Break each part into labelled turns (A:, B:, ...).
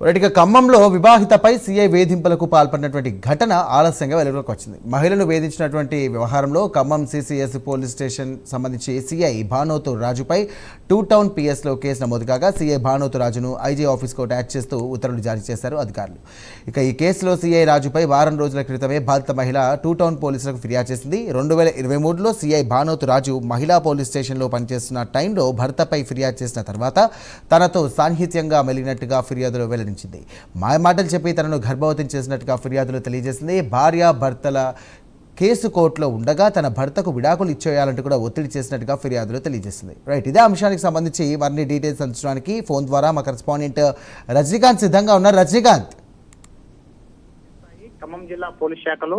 A: ఇక ఖమ్మంలో వివాహితపై సీఐ వేధింపులకు పాల్పడినటువంటి ఘటన ఆలస్యంగా వెలుగులోకి వచ్చింది. మహిళను వేధించినటువంటి వ్యవహారంలో ఖమ్మం సిసిఎస్ పోలీస్ స్టేషన్ సంబంధించి సీఐ భానోతు రాజుపై 2 టౌన్ పిఎస్లో కేసు నమోదు కాగా సీఐ భానోతు రాజును ఐజీ ఆఫీస్కు అటాచ్ చేస్తూ ఉత్తర్వులు జారీ చేశారు అధికారులు. ఇక ఈ కేసులో సీఐ రాజుపై వారం రోజుల క్రితమే బాధిత మహిళ 2 టౌన్ పోలీసులకు ఫిర్యాదు చేసింది. 2023లో సీఐ భానోతు రాజు మహిళా పోలీస్ స్టేషన్లో పనిచేస్తున్న టైంలో భర్తపై ఫిర్యాదు చేసిన తర్వాత తనతో సాన్నిహిత్యంగా మెలిగినట్టుగా ఫిర్యాదులో వెల్లడించింది. మాయమాటలు చెప్పి తనను గర్భవతిని చేసినట్టుగా ఫిర్యాదులో తెలియజేసింది. భార్య భర్తల కేసు కోర్టులో ఉండగా తన భర్తకు విడాకులు ఇచ్చేయాలంటూ కూడా ఒత్తిడి చేసినట్టుగా ఫిర్యాదులో తెలియజేసింది. రైట్, ఇదే అంశానికి సంబంధించి మరిన్ని డీటెయిల్స్ అందించడానికి ఫోన్ ద్వారా మా కరెస్పాండెంట్ రజనీకాంత్ సిద్ధంగా ఉన్నారు. రజనీకాంత్,
B: ఖమ్మం జిల్లా పోలీస్ శాఖలో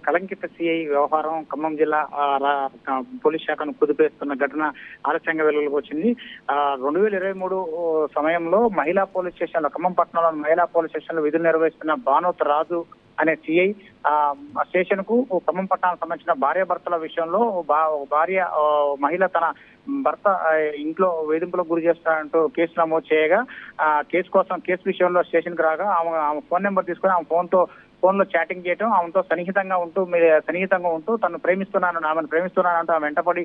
B: కలంకిత సిఐ వ్యవహారం ఖమ్మం జిల్లా పోలీస్ శాఖను కుదిపేస్తున్న ఘటన ఆలస్యంగా వెలుగులోకి వచ్చింది. 2023 సమయంలో మహిళా పోలీస్ స్టేషన్ లో ఖమ్మం పట్టణంలో మహిళా పోలీస్ స్టేషన్ లో విధులు నిర్వహిస్తున్న భానోత్ రాజు అనే సిఐ స్టేషన్ కు ఖమ్మం పట్టణానికి సంబంధించిన భార్య భర్తల విషయంలో భార్య మహిళ తన భర్త ఇంట్లో వేధింపులకు గురి చేస్తానంటూ కేసు నమోదు చేయగా కేసు విషయంలో స్టేషన్ కు రాగా ఆమె ఫోన్ నెంబర్ తీసుకుని ఆమె ఫోన్ లో చాటింగ్ చేయడం, ఆమెతో సన్నిహితంగా ఉంటూ తను ఆమెను ప్రేమిస్తున్నానంటూ ఆమె వెంటపడి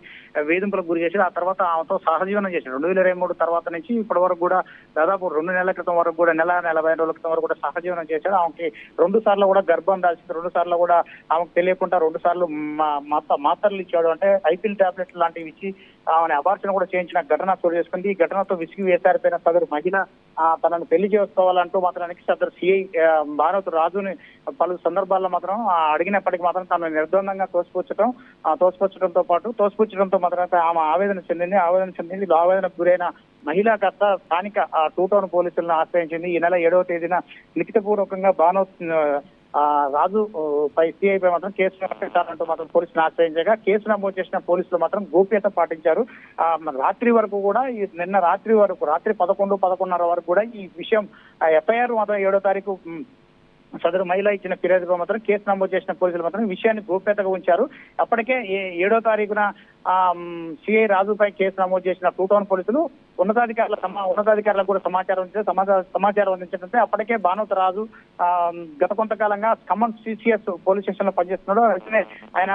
B: వేధింపులకు గురి చేసి ఆ తర్వాత ఆమెతో సహజీవనం చేశాడు. 2023 తర్వాత నుంచి ఇప్పటి వరకు కూడా దాదాపు 2 నెలల క్రితం వరకు కూడా నెల 45 రోజుల క్రితం వరకు కూడా సహజీవనం చేశాడు. ఆమెకి 2 సార్లు కూడా గర్భం దాల్చింది. 2 సార్లు కూడా ఆమెకు తెలియకుండా 2 సార్లు మాత్రలు ఇచ్చాడు, అంటే ఐపిల్ టాబ్లెట్లు లాంటివి ఇచ్చి ఆమె అబార్షన్ కూడా చేయించిన ఘటన చోటు చేసుకుంది. ఈ ఘటనతో విసిగి వేసారిపోయిన సదరు మహిళ తనను పెళ్లి చేసుకోవాలంటూ మాత్రానికి సదరు సిఐ భారత్ రాజుని పలు సందర్భాల్లో మాత్రం అడిగినప్పటికీ మాత్రం తను నిర్ద్వందంగా తోసిపుచ్చడంతో మాత్రం ఆమె ఆవేదన చెందింది. ఆవేదనకు గురైన మహిళాకర్త స్థానిక 2 టౌన్ పోలీసులను ఆశ్రయించింది. ఈ నెల 7వ తేదీన లిఖితపూర్వకంగా రాజు సిఐ పై మాత్రం కేసు పెట్టాలంటూ మాత్రం పోలీసులు ఆశ్రయించగా కేసు నమోదు చేసిన పోలీసులు మాత్రం గోప్యత పాటించారు. రాత్రి వరకు కూడా నిన్న రాత్రి 11:30 వరకు కూడా ఈ విషయం ఎఫ్ఐఆర్ మాత్రం 7వ తారీఖు సదరు మహిళ ఇచ్చిన ఫిర్యాదులో మాత్రం కేసు నమోదు చేసిన పోలీసులు మాత్రం విషయాన్ని గోప్యతగా ఉంచారు. అప్పటికే 7వ తారీఖున సిఐ రాజుపై కేసు నమోదు చేసిన 2 టౌన్ పోలీసులు ఉన్నతాధికారులకు కూడా సమాచారం అందించడంతో అప్పటికే భానోత్ రాజు గత కొంతకాలంగా ఖమ్మం సిసిఎస్ పోలీస్ స్టేషన్ లో పనిచేస్తున్నాడు. వెంటనే ఆయన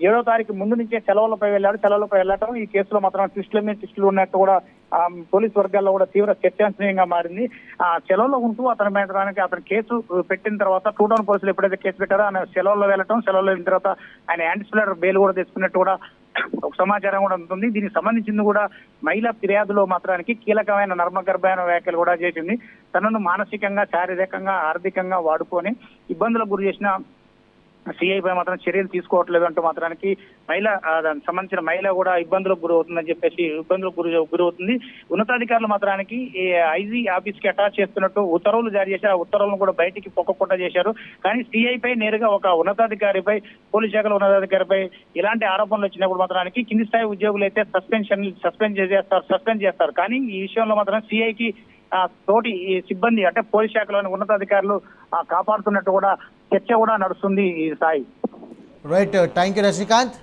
B: 7వ తారీఖు ముందు నుంచే సెలవులపై వెళ్ళటం ఈ కేసులో మాత్రం ట్విస్టులు ఉన్నట్టు కూడా పోలీస్ వర్గాల్లో కూడా తీవ్ర చర్చాంశనీయంగా మారింది. సెలవులో ఉంటూ అతని కేసు పెట్టిన తర్వాత 2 టౌన్ పోలీసులు ఎప్పుడైతే కేసు పెట్టారో ఆయన సెలవుల్లో వెళ్ళిన తర్వాత ఆయన యాంటిసిపేటరీ బెయిల్ కూడా తెచ్చుకున్నట్టు కూడా ఒక సమాచారం కూడా ఉంటుంది. దీనికి సంబంధించింది కూడా మహిళా ఫిర్యాదులో మాత్రానికి కీలకమైన నర్మగర్భమైన వ్యాఖ్యలు కూడా చేసింది. తనను మానసికంగా, శారీరకంగా, ఆర్థికంగా వాడుకొని ఇబ్బందులకు గురి చేసిన సిఐ పై మాత్రం చర్యలు తీసుకోవట్లేదు అంటూ మాత్రానికి దానికి సంబంధించిన మహిళ కూడా ఇబ్బందులకు గురవుతుంది. ఉన్నతాధికారులు మాత్రానికి ఐజీ ఆఫీస్ కి అటాచ్ చేస్తున్నట్టు ఉత్తర్వులు జారీ చేశారు. ఆ ఉత్తర్వులను కూడా బయటికి పొక్కకుండా చేశారు. కానీ సిఐ పై నేరుగా ఒక ఉన్నతాధికారిపై, పోలీస్ శాఖల ఉన్నతాధికారిపై ఇలాంటి ఆరోపణలు వచ్చినప్పుడు మాత్రానికి కింది స్థాయి ఉద్యోగులు అయితే సస్పెండ్ చేస్తారు. కానీ ఈ విషయంలో మాత్రం సిఐకి తోటి సిబ్బంది అంటే పోలీస్ శాఖలోని ఉన్నతాధికారులు కాపాడుతున్నట్టు కూడా చర్చ కూడా నడుస్తుంది ఈ స్థాయి.
A: Right, thank you Rajinikanth.